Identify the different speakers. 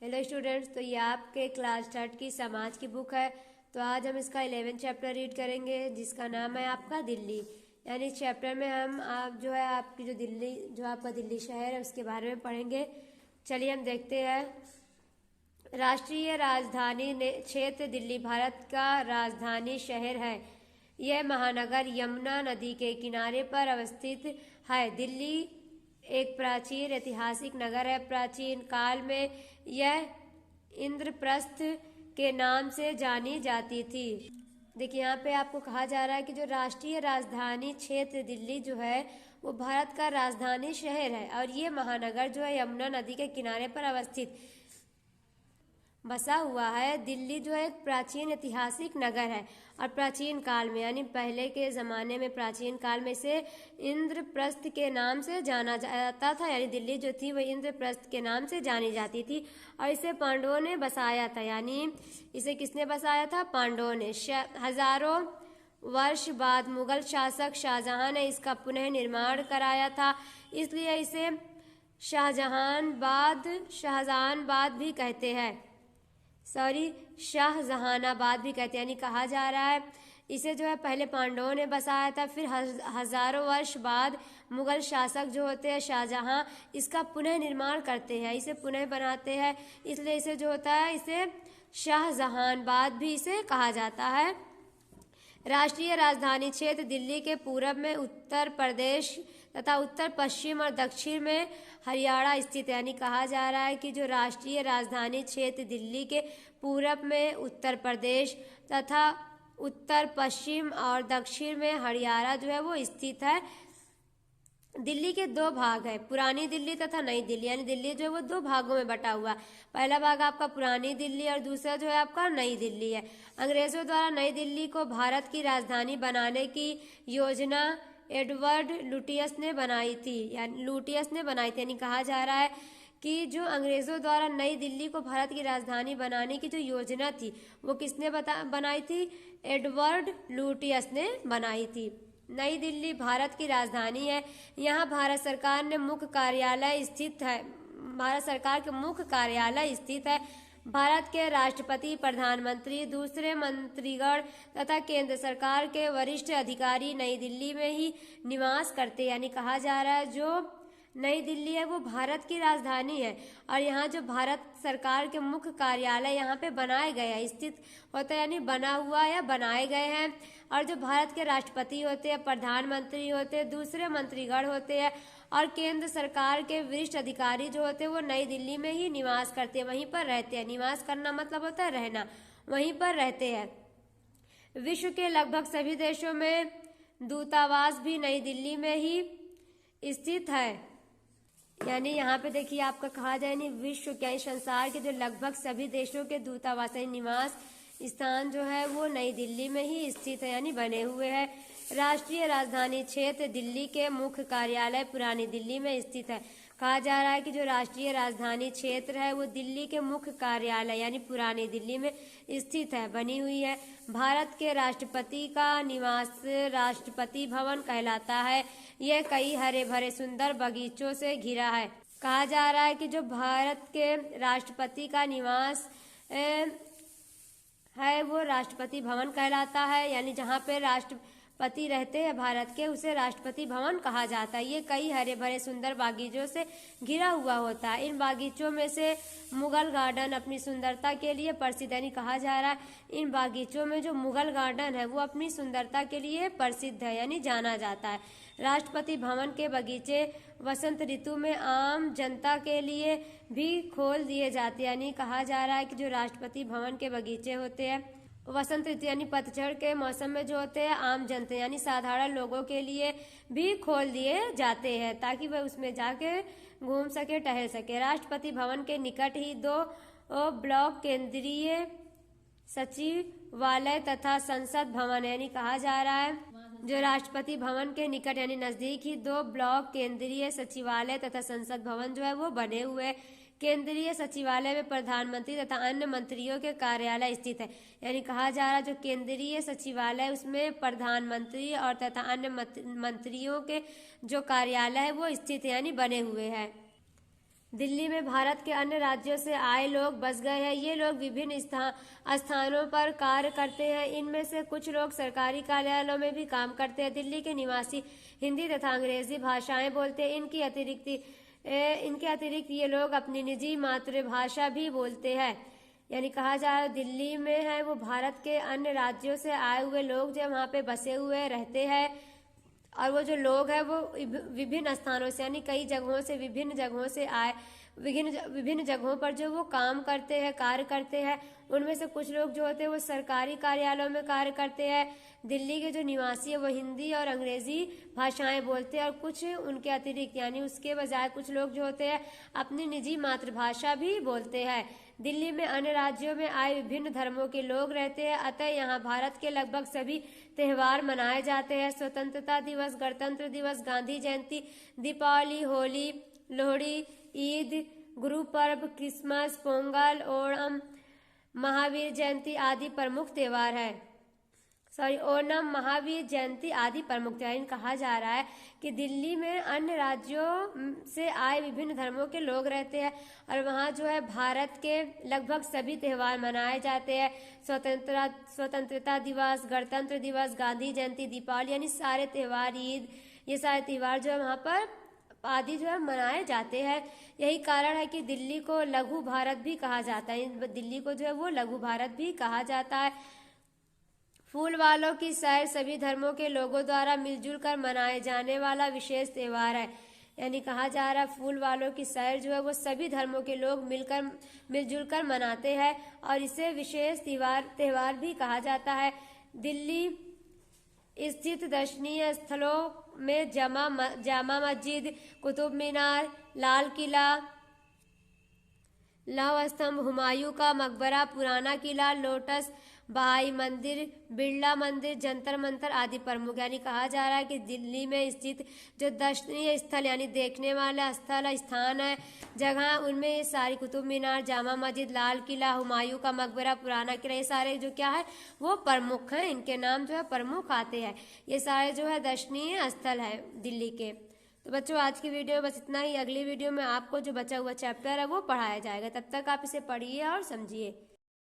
Speaker 1: Hello students, तो ये आपके क्लास थर्ड की समाज की बुक है। तो आज हम इसका 11 चैप्टर रीड करेंगे जिसका नाम है आपका दिल्ली। यानी इस चैप्टर में हम आप जो है आपकी जो आपका दिल्ली शहर है उसके बारे में पढ़ेंगे। चलिए हम देखते हैं। राष्ट्रीय राजधानी क्षेत्र दिल्ली भारत का राजधानी शहर है। यह महानगर यमुना नदी के किनारे पर अवस्थित है। दिल्ली एक प्राचीन ऐतिहासिक नगर है। प्राचीन काल में यह इंद्रप्रस्थ के नाम से जानी जाती थी। देखिए यहाँ पे आपको कहा जा रहा है कि जो राष्ट्रीय राजधानी क्षेत्र दिल्ली जो है वो भारत का राजधानी शहर है और ये महानगर जो है यमुना नदी के किनारे पर अवस्थित बसा हुआ है। दिल्ली जो है एक प्राचीन ऐतिहासिक नगर है और प्राचीन काल में यानी पहले के ज़माने में प्राचीन काल में इसे इंद्रप्रस्थ के नाम से जाना जाता था। यानी दिल्ली जो थी वह इंद्रप्रस्थ के नाम से जानी जाती थी और इसे पांडवों ने बसाया था। यानी इसे किसने बसाया था? पांडवों ने। हजारों वर्ष बाद मुगल शासक शाहजहां ने इसका पुनः निर्माण कराया था, इसलिए इसे शाहजहानाबाद भी कहते हैं। शाहजहानाबाद भी कहते हैं। यानी कहा जा रहा है इसे जो है पहले पांडवों ने बसाया था, फिर हजारों वर्ष बाद मुगल शासक जो होते हैं शाहजहां इसका पुनः निर्माण करते हैं, इसे पुनः बनाते हैं, इसलिए इसे जो होता है इसे शाहजहानाबाद भी इसे कहा जाता है। राष्ट्रीय राजधानी क्षेत्र दिल्ली के पूरब में उत्तर प्रदेश तथा उत्तर पश्चिम और दक्षिण में हरियाणा स्थित है। यानी कहा जा रहा है कि जो राष्ट्रीय राजधानी क्षेत्र दिल्ली के पूरब में उत्तर प्रदेश तथा उत्तर पश्चिम और दक्षिण में हरियाणा जो है वो स्थित है। दिल्ली के दो भाग है, पुरानी दिल्ली तथा नई दिल्ली। यानी दिल्ली जो है वो दो भागों में बटा हुआ। पहला भाग आपका पुरानी दिल्ली और दूसरा जो है आपका नई दिल्ली है। अंग्रेजों द्वारा नई दिल्ली को भारत की राजधानी बनाने की योजना एडवर्ड लुटियस ने बनाई थी। यानी कहा जा रहा है कि जो अंग्रेजों द्वारा नई दिल्ली को भारत की राजधानी बनाने की जो योजना थी वो किसने बनाई थी? एडवर्ड लुटियस ने बनाई थी। नई दिल्ली भारत की राजधानी है। यहाँ भारत सरकार के मुख्य कार्यालय स्थित है। भारत के राष्ट्रपति, प्रधानमंत्री, दूसरे मंत्रीगण तथा केंद्र सरकार के वरिष्ठ अधिकारी नई दिल्ली में ही निवास करते हैं। यानी कहा जा रहा है जो नई दिल्ली है वो भारत की राजधानी है और यहाँ जो भारत सरकार के मुख्य कार्यालय यहाँ पे बनाए गए हैं, स्थित होता है, यानी बना हुआ या बनाए गए हैं। और जो भारत के राष्ट्रपति होते हैं, प्रधानमंत्री होते हैं, दूसरे मंत्रीगण होते हैं और केंद्र सरकार के वरिष्ठ अधिकारी जो होते हैं वो नई दिल्ली में ही निवास करते हैं, वहीं पर रहते हैं। निवास करना मतलब होता है रहना, वहीं पर रहते हैं। विश्व के लगभग सभी देशों में दूतावास भी नई दिल्ली में ही स्थित है। यानी यहाँ पे देखिए आपका कहा जाए नहीं विश्व क्या संसार के जो लगभग सभी देशों के दूतावास निवास स्थान जो है वो नई दिल्ली में ही स्थित है, यानी बने हुए हैं। राष्ट्रीय राजधानी क्षेत्र दिल्ली के मुख्य कार्यालय पुरानी दिल्ली में स्थित है। कहा जा रहा है कि जो राष्ट्रीय राजधानी क्षेत्र है वो दिल्ली के मुख्य कार्यालय यानी पुरानी दिल्ली में स्थित है, बनी हुई है। भारत के राष्ट्रपति का निवास राष्ट्रपति भवन कहलाता है। यह कई हरे भरे सुंदर बगीचों से घिरा है। कहा जा रहा है कि जो भारत के राष्ट्रपति का निवास है वो राष्ट्रपति भवन कहलाता है। यानी जहाँ पे राष्ट्रपति रहते हैं भारत के उसे राष्ट्रपति भवन कहा जाता है। ये कई हरे भरे सुंदर बागीचों से घिरा हुआ होता है। इन बागीचों में से मुगल गार्डन अपनी सुंदरता के लिए प्रसिद्ध, यानी कहा जा रहा है इन बागीचों में जो मुगल गार्डन है वो अपनी सुंदरता के लिए प्रसिद्ध है, यानी जाना जाता है। राष्ट्रपति भवन के बगीचे वसंत ऋतु में आम जनता के लिए भी खोल दिए जाते हैं। यानी कहा जा रहा है कि जो राष्ट्रपति भवन के बगीचे होते हैं वसंत ऋतु यानी पतझड़ के मौसम में जो होते हैं आम जनता यानी साधारण लोगों के लिए भी खोल दिए जाते हैं ताकि वह उसमें जाके घूम सके, टहल सके। राष्ट्रपति भवन के निकट ही दो ब्लॉक केंद्रीय सचिवालय तथा संसद भवन, यानी कहा जा रहा है जो राष्ट्रपति भवन के निकट यानी नजदीक ही दो ब्लॉक केंद्रीय सचिवालय तथा संसद भवन जो है वो बने हुए। केंद्रीय सचिवालय में प्रधानमंत्री तथा अन्य मंत्रियों के कार्यालय स्थित है। यानी कहा जा रहा है जो केंद्रीय सचिवालय उसमें प्रधानमंत्री और तथा अन्य मंत्रियों के जो कार्यालय है वो स्थित है, यानी बने हुए हैं। दिल्ली में भारत के अन्य राज्यों से आए लोग बस गए हैं। ये लोग विभिन्न स्थानों पर कार्य करते हैं। इनमें से कुछ लोग सरकारी कार्यालयों में भी काम करते हैं। दिल्ली के निवासी हिंदी तथा अंग्रेजी भाषाएं बोलते हैं। इनके अतिरिक्त ये लोग अपनी निजी मातृभाषा भी बोलते हैं। यानी कहा जा रहा है दिल्ली में है वो भारत के अन्य राज्यों से आए हुए लोग जो वहाँ पे बसे हुए रहते हैं, और वो जो लोग हैं वो विभिन्न स्थानों से यानी कई जगहों से विभिन्न जगहों से आए विभिन्न जगहों पर जो वो काम करते हैं कार्य करते हैं। उनमें से कुछ लोग जो होते हैं वो सरकारी कार्यालयों में कार्य करते हैं। दिल्ली के जो निवासी है वो हिंदी और अंग्रेजी भाषाएं बोलते हैं, और कुछ उनके अतिरिक्त यानी उसके बजाय कुछ लोग जो होते हैं अपनी निजी मातृभाषा भी बोलते हैं। दिल्ली में अन्य राज्यों में आए विभिन्न धर्मों के लोग रहते हैं, अतः यहाँ भारत के लगभग सभी त्योहार मनाए जाते हैं। स्वतंत्रता दिवस, गणतंत्र दिवस, गांधी जयंती, दीपावली, होली, लोहड़ी, ईद, गुरु पर्व, क्रिसमस, पोंगल, ओणम, महावीर जयंती आदि प्रमुख त्योहार है। ओणम, महावीर जयंती आदि प्रमुख त्योहार। कहा जा रहा है कि दिल्ली में अन्य राज्यों से आए विभिन्न धर्मों के लोग रहते हैं, और वहाँ जो है भारत के लगभग सभी त्योहार मनाए जाते हैं। स्वतंत्रता दिवस, गणतंत्र दिवस, गांधी जयंती, दीपावली यानी सारे त्योहार, ईद, ये सारे त्योहार जो है वहाँ पर आदि जो है मनाए जाते हैं। यही कारण है कि दिल्ली को लघु भारत भी कहा जाता है। दिल्ली को जो है वो लघु भारत भी कहा जाता है। फूल वालों की सैर सभी धर्मों के लोगों द्वारा मिलजुल कर मनाए जाने वाला विशेष त्योहार है। यानी कहा जा रहा है फूल वालों की सैर जो है वो सभी धर्मों के लोग मिलजुल कर मनाते हैं, और इसे विशेष त्योहार भी कहा जाता है। दिल्ली स्थित दर्शनीय स्थलों में जामा मस्जिद, कुतुब मीनार, लाल किला, लौह स्तंभ, हुमायूं का मकबरा, पुराना किला, लोटस बहाई मंदिर, बिरला मंदिर, जंतर मंतर आदि प्रमुख। यानी कहा जा रहा है कि दिल्ली में स्थित जो दर्शनीय स्थल यानी देखने वाला स्थान है जगह, उनमें ये सारी कुतुब मीनार, जामा मस्जिद, लाल किला, हुमायूं का मकबरा, पुराना किला, ये सारे जो क्या है वो प्रमुख हैं। इनके नाम जो है प्रमुख आते हैं। ये सारे जो है दर्शनीय स्थल है दिल्ली के। तो बच्चों आज की वीडियो में बस इतना ही। अगली वीडियो में आपको जो बचा हुआ चैप्टर है वो पढ़ाया जाएगा। तब तक आप इसे पढ़िए और समझिए।